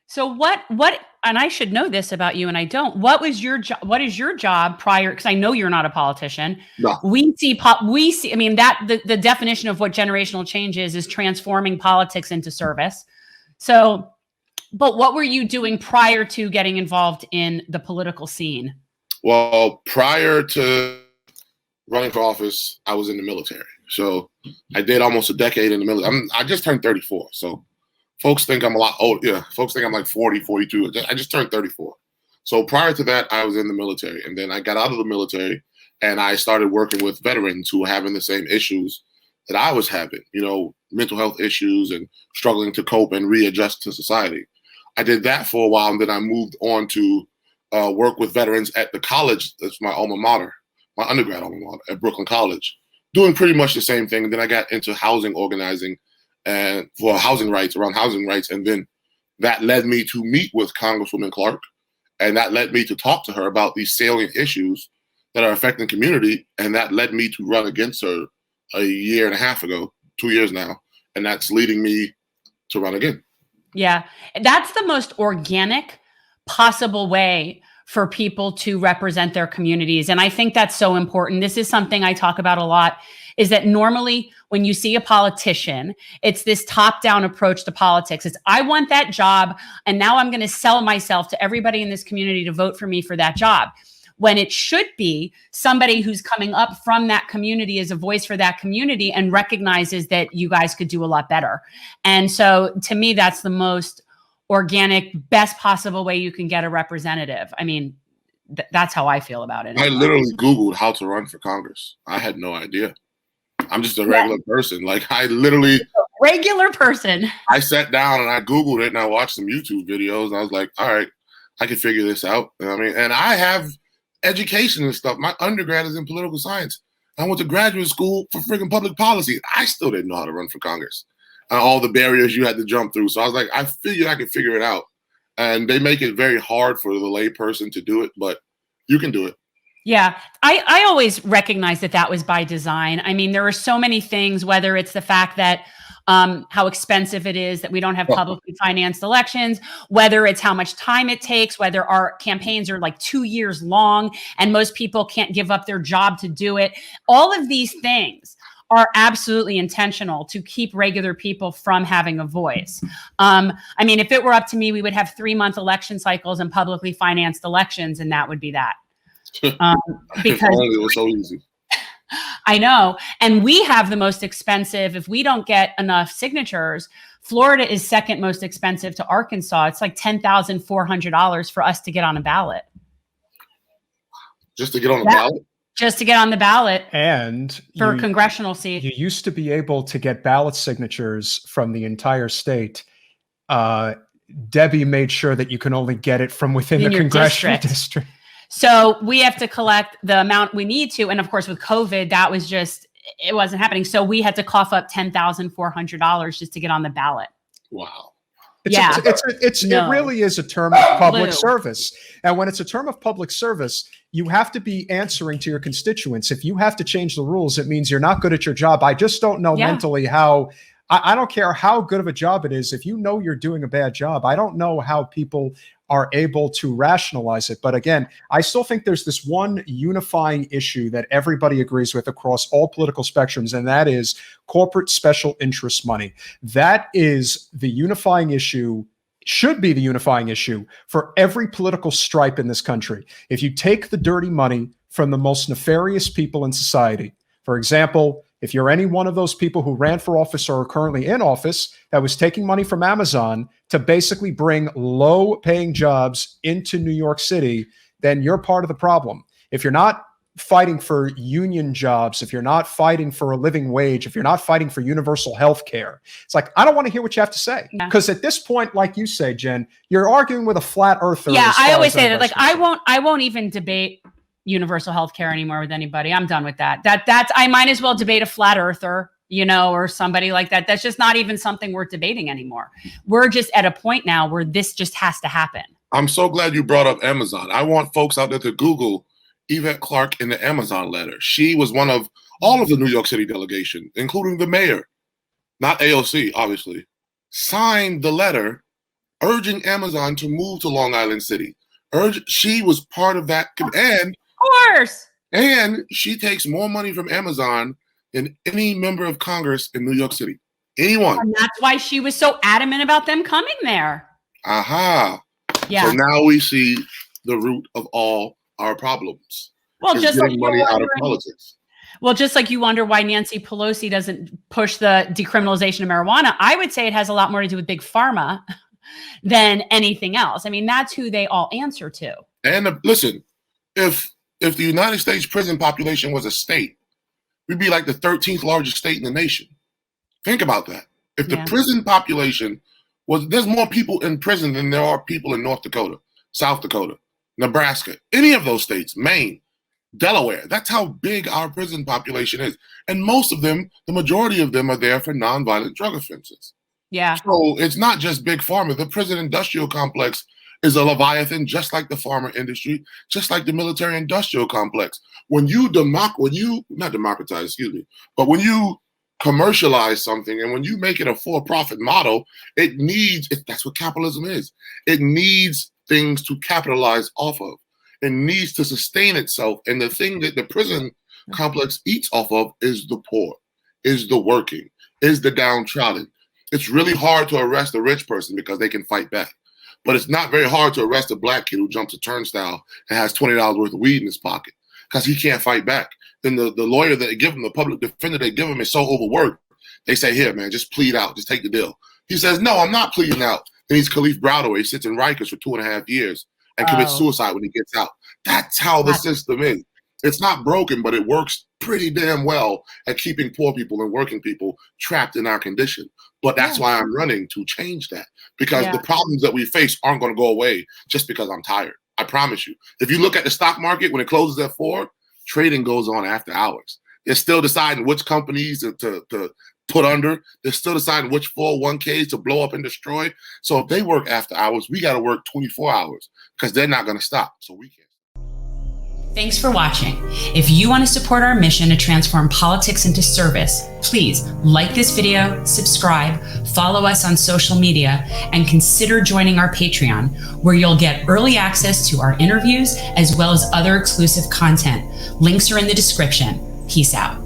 So what and I should know this about you and I don't. What was your job? What is your job prior, because I know you're not a politician. No. We see I mean that the definition of what generational change is transforming politics into service. So, but what were you doing prior to getting involved in the political scene? Well, prior to running for office, I was in the military. So I did almost a decade in the military. I just turned 34. So folks think I'm a lot old. Yeah, folks think I'm like 40, 42. I just turned 34. So prior to that, I was in the military. And then I got out of the military and I started working with veterans who were having the same issues that I was having, mental health issues and struggling to cope and readjust to society. I did that for a while, and then I moved on to work with veterans at the college. That's my alma mater, my undergrad alma mater at Brooklyn College, doing pretty much the same thing. And then I got into housing organizing and for housing rights, around housing rights. And then that led me to meet with Congresswoman Clark. And that led me to talk to her about these salient issues that are affecting the community. And that led me to run against her a year and a half ago, 2 years now. And that's leading me to run again. Yeah, that's the most organic possible way for people to represent their communities. And I think that's so important. This is something I talk about a lot, is that normally when you see a politician, it's this top-down approach to politics. It's, I want that job, and now I'm going to sell myself to everybody in this community to vote for me for that job. When it should be somebody who's coming up from that community as a voice for that community and recognizes that you guys could do a lot better. And so to me, that's the most organic, best possible way you can get a representative. I mean, that's how I feel about it. I literally Googled how to run for Congress. I had no idea. I'm just a regular person. Like regular person. I sat down and I Googled it and I watched some YouTube videos and I was like, all right, I can figure this out. You know what I mean? And I have education and stuff. My undergrad is in political science. I went to graduate school for freaking public policy. I still didn't know how to run for Congress. All the barriers you had to jump through. So I was like, I figured I could figure it out. And they make it very hard for the lay person to do it, but you can do it. Yeah, I always recognize that was by design. I mean, there are so many things, whether it's the fact that how expensive it is that we don't have publicly financed elections, whether it's how much time it takes, whether our campaigns are like 2 years long and most people can't give up their job to do it. All of these things are absolutely intentional to keep regular people from having a voice. I mean, if it were up to me, we would have 3-month election cycles and publicly financed elections, and that would be that. Because it was so easy. I know. And we have the most expensive, if we don't get enough signatures, Florida is second most expensive to Arkansas. It's like $10,400 for us to get on a ballot. Just to get on the ballot? Just to get on the ballot. And for a congressional seat. You used to be able to get ballot signatures from the entire state. Debbie made sure that you can only get it from within the congressional district. So we have to collect the amount we need to. And of course, with COVID, that was it wasn't happening. So we had to cough up $10,400 just to get on the ballot. Wow. It really is a term of public service. And when it's a term of public service, you have to be answering to your constituents. If you have to change the rules, it means you're not good at your job. I just don't know mentally how. I don't care how good of a job it is. If you know you're doing a bad job, I don't know how people are able to rationalize it. But again, I still think there's this one unifying issue that everybody agrees with across all political spectrums, and that is corporate special interest money. That is the unifying issue, should be the unifying issue for every political stripe in this country. If you take the dirty money from the most nefarious people in society, for example, if you're any one of those people who ran for office or are currently in office that was taking money from Amazon to basically bring low-paying jobs into New York City, then you're part of the problem. If you're not fighting for union jobs, if you're not fighting for a living wage, if you're not fighting for universal health care, it's like, I don't want to hear what you have to say. Because at this point, like you say, Jen, you're arguing with a flat earther. Yeah, I always say that. Like, I won't even debate universal health care anymore with anybody. I'm done with that. I might as well debate a flat earther, or somebody like that. That's just not even something worth debating anymore. We're just at a point now where this just has to happen. I'm so glad you brought up Amazon. I want folks out there to Google Yvette Clarke in the Amazon letter. She was one of all of the New York City delegation, including the mayor, not AOC, obviously, signed the letter urging Amazon to move to Long Island City. She was part of that. And of course. And she takes more money from Amazon than any member of Congress in New York City. Anyone. And that's why she was so adamant about them coming there. Aha. Yeah. So now we see the root of all our problems. Well, just like money out of politics. Well, just like you wonder why Nancy Pelosi doesn't push the decriminalization of marijuana, I would say it has a lot more to do with big pharma than anything else. I mean, that's who they all answer to. And listen, if the United States prison population was a state, we'd be like the 13th largest state in the nation. Think about that. If the prison population there's more people in prison than there are people in North Dakota, South Dakota, Nebraska, any of those states, Maine, Delaware. That's how big our prison population is. And most of them, the majority of them are there for nonviolent drug offenses. Yeah. So it's not just big pharma. The prison industrial complex is a leviathan, just like the pharma industry, just like the military industrial complex. When you commercialize something and when you make it a for-profit model, that's what capitalism is. It needs things to capitalize off of. It needs to sustain itself. And the thing that the prison complex eats off of is the poor, is the working, is the downtrodden. It's really hard to arrest a rich person because they can fight back. But it's not very hard to arrest a black kid who jumps a turnstile and has $20 worth of weed in his pocket because he can't fight back. Then the lawyer that they give him, the public defender they give him, is so overworked. They say, here, man, just plead out. Just take the deal. He says, no, I'm not pleading out. Then he's Khalif Browder. He sits in Rikers for 2.5 years and commits suicide when he gets out. That's how the system is. It's not broken, but it works pretty damn well at keeping poor people and working people trapped in our condition. But that's why I'm running to change that, because the problems that we face aren't going to go away just because I'm tired. I promise you. If you look at the stock market, when it closes at 4, trading goes on after hours. They're still deciding which companies to put under. They're still deciding which 401ks to blow up and destroy. So if they work after hours, we got to work 24 hours because they're not going to stop. So we can't. Thanks for watching. If you want to support our mission to transform politics into service, please like this video, subscribe, follow us on social media, and consider joining our Patreon, where you'll get early access to our interviews as well as other exclusive content. Links are in the description. Peace out.